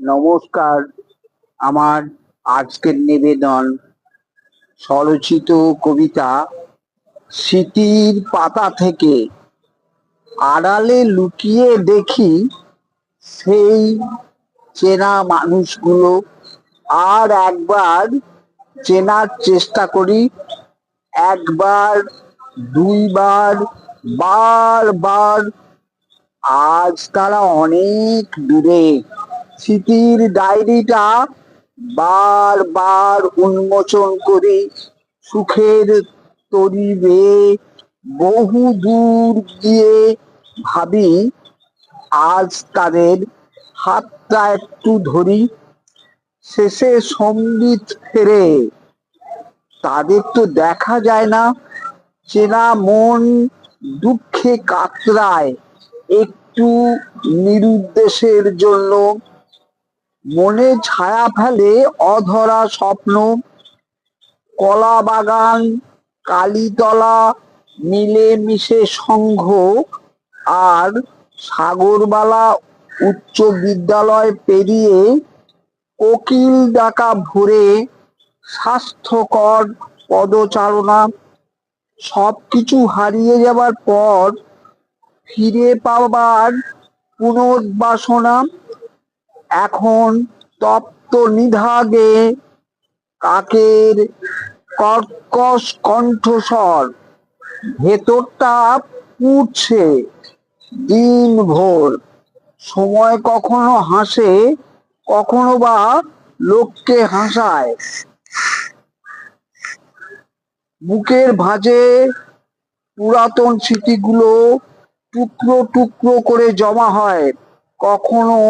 নমস্কার। আমার আজকের নিবেদন স্বরচিত কবিতা স্মৃতির পাতা থেকে। আড়ালে লুকিয়ে দেখি সেই চেনা মানুষগুলো, আর একবার চেনার চেষ্টা করি। একবার, দুইবার, বারবার। আজ তারা অনেক দূরে। স্মৃতির ডায়েরিটা বারবার উন্মোচন করি, সুখের তরি বেয়ে বহু দূর গিয়ে ভাবি আজ তাদের হাতটা একটু ধরি। শেষে সম্বিত ফেরে, তাদের তো দেখা যায় না। চেনা মন দুঃখে কাতরায় একটু নিরুদ্দেশের জন্য। মনে ছায়া ফেলে অধরা স্বপ্ন, কলা বাগান, কালীতলা, মিলেমিশে সংঘ, আর সাগরবালা উচ্চ বিদ্যালয় পেরিয়ে কোকিল ডাকা ভোরে স্বাস্থ্যকর পদচারণা। সবকিছু হারিয়ে যাবার পর ফিরে পাবার পুনর্বাসনা। এখন তপ্ত নিধাগে কাকের কর্কশ কণ্ঠস্বর, ভেতরটা পুড়ছে দিন ভোর। সময় কখনো হাসে, কখনো বা লোককে হাসায়। বুকের ভাঁজে পুরাতন স্মৃতিগুলো টুকরো টুকরো করে জমা হয়। কখনো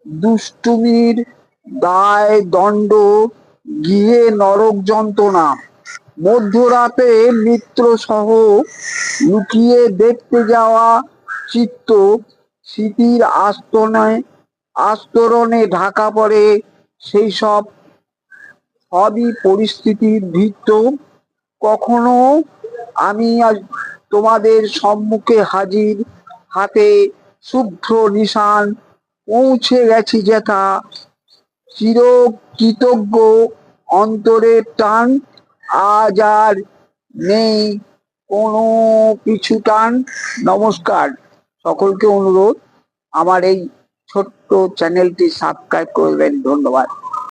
দুষ্টুমির দায় দণ্ড, গৃহে নরক যন্ত্রণা। মধ্যরাতে মিত্র সহ লুকিয়ে দেখতে যাওয়া চিত্ত স্মৃতির আস্তরণে ঢাকা পড়ে। সেই সবই পরিস্থিতির ভিত্ত। কখনো আমি আজ তোমাদের সম্মুখে হাজির, হাতে শুভ্র নিশান, পৌঁছে গেছি যেথা। চিরকৃতজ্ঞ অন্তরের টান, আজ আর নেই কোনো পিছু টান। নমস্কার। সকলকে অনুরোধ আমার এই ছোট্ট চ্যানেলটি সাবস্ক্রাইব করবেন। ধন্যবাদ।